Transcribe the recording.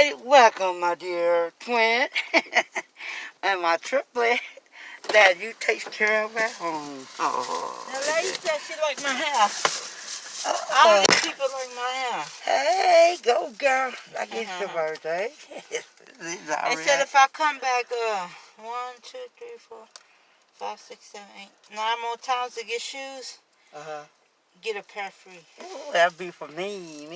Alright, welcome, my dear twin, and my triplet that you take care of at home. Oh, the lady said she liked my hair. All these people like my hair. Hey, go girl. Like it's your birthday. They said if I come back 1, 2, 3, 4, 5, 6, 7, 8, 9 more times to get shoes, get a pair free. Ooh, that'll be for me.